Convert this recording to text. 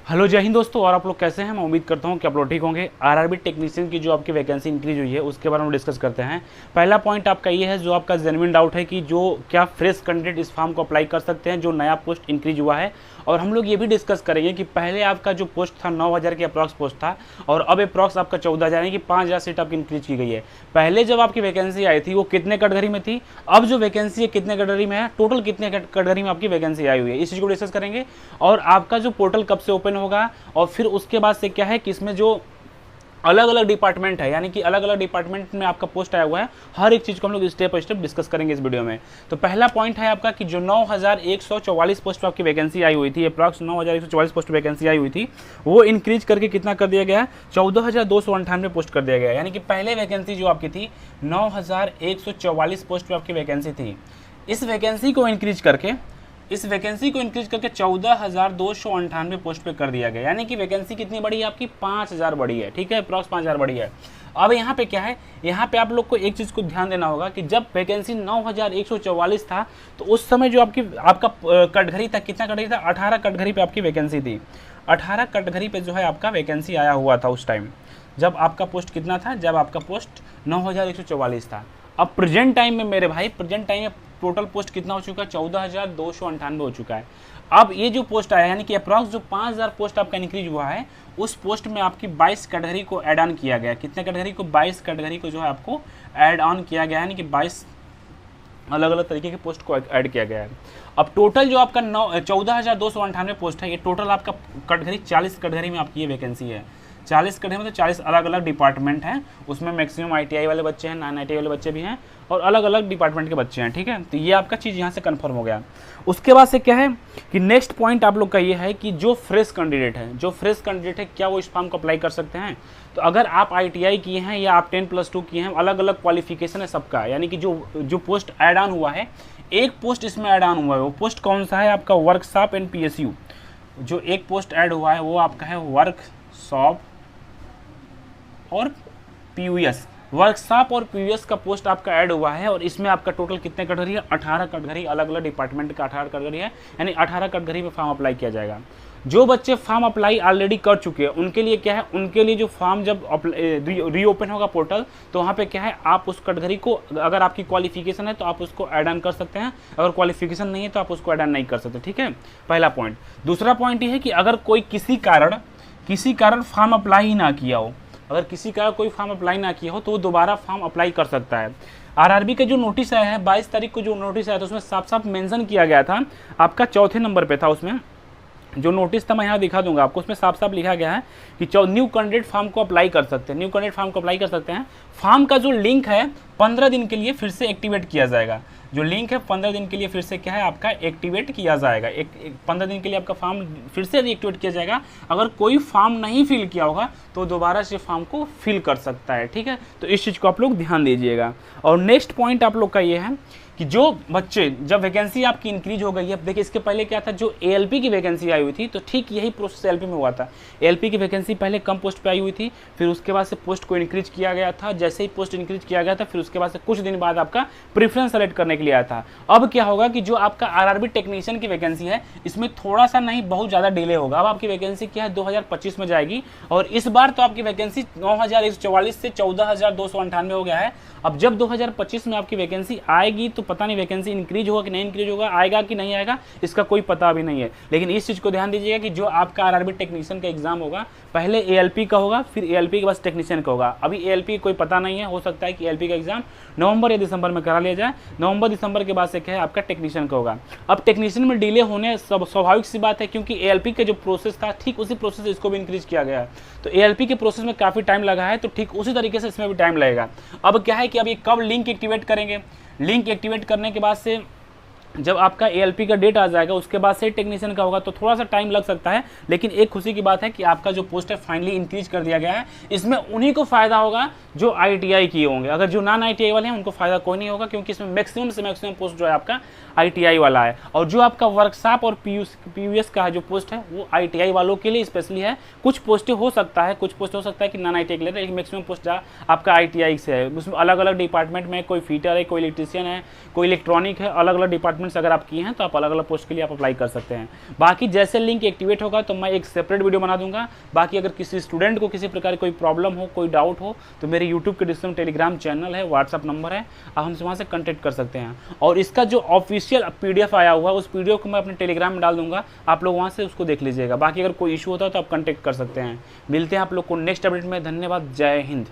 Hello जय हिंद दोस्तों। और आप लोग कैसे हैं? मैं उम्मीद करता हूं कि आप लोग ठीक होंगे। आरआरबी टेक्नीशियन की जो आपकी वैकेंसी इंक्रीज हुई है उसके बारे में डिस्कस करते हैं। पहला पॉइंट आपका ये है, जो आपका जेन्युइन डाउट है कि जो क्या फ्रेश कैंडिडेट इस फॉर्म को अप्लाई कर सकते हैं जो नया पोस्ट इंक्रीज हुआ है। और हम लोग ये भी डिस्कस करेंगे कि पहले आपका जो पोस्ट था 9000 के अप्रॉक्स पोस्ट था और अब अप्रॉक्स आपका 14000 यानी कि 5000 सीट आपकी इंक्रीज की गई है। पहले जब आपकी वैकेंसी आई थी वो कितने कैटेगरी में थी, अब जो वैकेंसी है कितने कैटेगरी में है, टोटल कितने कैटेगरी में आपकी वैकेंसी आई हुई है, इस चीज़ को डिस्कस करेंगे। और आपका जो पोर्टल कब से ओपन होगा और फिर उसके बाद से क्या है कि इसमें जो अलग अलग डिपार्टमेंट है, यानी कि अलग अलग डिपार्टमेंट में आपका पोस्ट आया हुआ है, हर एक चीज़ को हम लोग स्टेप बाय स्टेप डिस्कस करेंगे इस वीडियो में। तो पहला पॉइंट है आपका कि जो 9144 पोस्ट पर आपकी वैकेंसी आई हुई थी, अप्रॉक्स 9144 पोस्ट वैकेंसी आई हुई थी, वो इंक्रीज करके कितना कर दिया गया है, 14298 पोस्ट कर दिया गया है। यानी कि पहले वैकेंसी जो आपकी थी 9144 पोस्ट पर आपकी वैकेंसी थी, इस वैकेंसी को इंक्रीज करके 14298 पोस्ट पे कर दिया गया। यानी कि वैकेंसी कितनी बड़ी है आपकी, 5000 बड़ी है। ठीक है, अप्रॉक्स 5000 बड़ी है। अब यहाँ पे क्या है, यहाँ पे आप लोग को एक चीज़ को ध्यान देना होगा कि जब वैकेंसी 9144 था तो उस समय जो आपका कैटेगरी था, कितना कैटेगरी था, 18 कैटेगरी पे आपकी वैकेंसी थी। 18 कैटेगरी पे जो है आपका वैकेंसी आया हुआ था उस टाइम, जब आपका पोस्ट कितना था, जब आपका पोस्ट 9144 था। अब प्रेजेंट टाइम में मेरे भाई, प्रेजेंट टाइम में टोटल पोस्ट कितना हो चुका है, 14298 हो चुका है। अब ये जो पोस्ट आया, यानी कि अप्रॉक्स जो 5000 पोस्ट आपका इंक्रीज हुआ है, उस पोस्ट में आपकी 22 कैटेगरी को ऐड ऑन किया गया। कितने कैटेगरी को, 22 कैटेगरी को जो है आपको ऐड ऑन किया गया है, यानी कि 22 अलग अलग तरीके के पोस्ट को ऐड किया गया है। अब टोटल जो आपका 14298 पोस्ट है, ये टोटल आपका कैटेगरी 40 कैटेगरी में आपकी ये वैकेंसी है। 40 कैटेगरी में तो 40 अलग अलग डिपार्टमेंट हैं, उसमें मैक्सिमम आईटीआई वाले बच्चे हैं, नॉन आईटीआई वाले बच्चे भी हैं और अलग अलग डिपार्टमेंट के बच्चे हैं। ठीक है, तो ये आपका चीज़ यहाँ से कंफर्म हो गया। उसके बाद से क्या है कि नेक्स्ट पॉइंट आप लोग का ये है कि जो फ्रेश कैंडिडेट है, क्या वो इस फॉर्म को अप्लाई कर सकते हैं। तो अगर आप आईटीआई किए हैं या आप 10+2 किए हैं, अलग अलग क्वालिफिकेशन है सबका, यानी कि जो पोस्ट ऐड ऑन हुआ है, एक पोस्ट इसमें ऐड ऑन हुआ है, वो पोस्ट कौन सा है आपका, वर्कशॉप एंड PSU। जो एक पोस्ट ऐड हुआ है वो आपका है वर्कशॉप और PUS। वर्कशॉप और PUS का पोस्ट आपका ऐड हुआ है और इसमें आपका टोटल कितने कैटेगरी है, 18 कैटेगरी, अलग अलग डिपार्टमेंट का 18 कैटेगरी है, यानी 18 कैटेगरी में फॉर्म अप्लाई किया जाएगा। जो बच्चे फॉर्म अप्लाई ऑलरेडी कर चुके हैं उनके लिए क्या है, उनके लिए जो फॉर्म जब रीओपन होगा पोर्टल, तो वहाँ पे क्या है, आप उस कैटेगरी को, अगर आपकी क्वालिफिकेशन है तो आप उसको ऐड ऑन कर सकते हैं, अगर क्वालिफिकेशन नहीं है तो आप उसको ऐड ऑन नहीं कर सकते। ठीक है, पहला पॉइंट। दूसरा पॉइंट ये है कि अगर कोई किसी कारण फॉर्म अप्लाई ही ना किया हो, अगर किसी का कोई फॉर्म अप्लाई ना किया हो तो वो दोबारा फॉर्म अप्लाई कर सकता है। आरआरबी का जो नोटिस आया है 22 तारीख को, जो नोटिस आया था उसमें साफ साफ मेंशन किया गया था, आपका चौथे नंबर पे था उसमें जो नोटिस था, मैं यहाँ दिखा दूंगा आपको, उसमें साफ साफ लिखा गया है कि न्यू कैंडिडेट फॉर्म को अप्लाई कर सकते हैं, न्यू कैंडिडेट फॉर्म को अप्लाई कर सकते हैं। फॉर्म का जो लिंक है 15 दिन के लिए फिर से एक्टिवेट किया जाएगा। जो लिंक है 15 दिन के लिए फिर से क्या है आपका एक्टिवेट किया जाएगा। 15 दिन के लिए आपका फॉर्म फिर से एक्टिवेट किया जाएगा। अगर कोई फॉर्म नहीं फिल किया होगा तो दोबारा से फॉर्म को फिल कर सकता है। ठीक है, तो इस चीज़ को आप लोग ध्यान दीजिएगा। और नेक्स्ट पॉइंट आप लोग का ये है कि जो बच्चे, जब वैकेंसी आपकी इंक्रीज हो गई है, देखिए इसके पहले क्या था, जो ALP की वैकेंसी आई हुई थी, तो ठीक यही प्रोसेस ALP में हुआ था। ALP की वैकेंसी पहले कम पोस्ट पे आई हुई थी, फिर उसके बाद से पोस्ट को इंक्रीज किया गया था। जैसे ही पोस्ट इंक्रीज किया गया था, फिर उसके बाद से कुछ दिन बाद आपका प्रेफरेंस सेलेक्ट करने के लिए आया था। अब क्या होगा कि जो आपका आरआरबी टेक्नीशियन की वैकेंसी है, इसमें थोड़ा सा नहीं बहुत ज़्यादा डिले होगा। अब आपकी वैकेंसी क्या है, 2025 में जाएगी और इस बार तो आपकी वैकेंसी 9144 से 14298 हो गया है। अब जब 2025 में आपकी वैकेंसी आएगी तो पता नहीं वैकेंसी इंक्रीज होगा कि नहीं इंक्रीज होगा, आएगा कि नहीं आएगा, इसका कोई पता अभी नहीं है। लेकिन इस चीज़ को ध्यान दीजिएगा कि जो आपका आरआरबी टेक्नीशियन का एग्जाम होगा, पहले ALP का होगा, फिर ALP के बाद टेक्नीशियन का होगा। अभी ALP कोई पता नहीं है, हो सकता है कि ALP का एग्जाम नवंबर या दिसंबर में करा लिया जाए। नवंबर दिसंबर के बाद से क्या है आपका टेक्नीशियन का होगा। अब टेक्नीशियन में डिले होने सब स्वाभाविक सी बात है, क्योंकि ALP का जो प्रोसेस था ठीक उसी प्रोसेस इसको भी इंक्रीज किया गया है। तो ALP के प्रोसेस में काफ़ी टाइम लगा है, तो ठीक उसी तरीके से इसमें भी टाइम लगेगा। अब क्या है कि अब ये कब लिंक एक्टिवेट करेंगे, लिंक एक्टिवेट करने के बाद से जब आपका ALP का डेट आ जाएगा उसके बाद से टेक्नीशियन का होगा, तो थोड़ा सा टाइम लग सकता है। लेकिन एक खुशी की बात है कि आपका जो पोस्ट है फाइनली इंक्रीज कर दिया गया है। इसमें उन्हीं को फायदा होगा जो ITI किए होंगे, अगर जो नॉन ITI वाले हैं उनको फायदा कोई नहीं होगा, क्योंकि इसमें मैक्सिमम से मैक्सिमम पोस्ट जो है आपका ITI वाला है। और जो आपका वर्कशॉप और PUS का जो पोस्ट है वो ITI वालों के लिए स्पेशली है। कुछ पोस्टें हो सकता है कि नॉन ITI के लिए, लेकिन मैक्सिमम पोस्ट आपका ITI से है। उसमें अलग अलग डिपार्टमेंट में कोई फीटर है, कोई इलेक्ट्रीशियन है, कोई इलेक्ट्रॉनिक है, अलग अलग डिपार्टमेंट डिपार्टमेंट्स अगर आप किए हैं तो आप अलग अलग पोस्ट के लिए आप अप्लाई कर सकते हैं। बाकी जैसे लिंक एक्टिवेट होगा तो मैं एक सेपरेट वीडियो बना दूंगा। बाकी अगर किसी स्टूडेंट को किसी प्रकार की कोई प्रॉब्लम हो, कोई डाउट हो, तो मेरे यूट्यूब के डिस्क्रिप्शन टेलीग्राम चैनल है, व्हाट्सअप नंबर है, आप हमसे वहाँ से कॉन्टैक्ट कर सकते हैं। और इसका जो ऑफिशियल PDF आया हुआ है उस PDF को मैं अपने टेलीग्राम में डाल दूंगा, आप लोग वहाँ से उसको देख लीजिएगा। बाकी अगर कोई इशू होता है तो आप कॉन्टैक्ट कर सकते हैं। मिलते हैं आप लोग को नेक्स्ट अपडेट में। धन्यवाद, जय हिंद।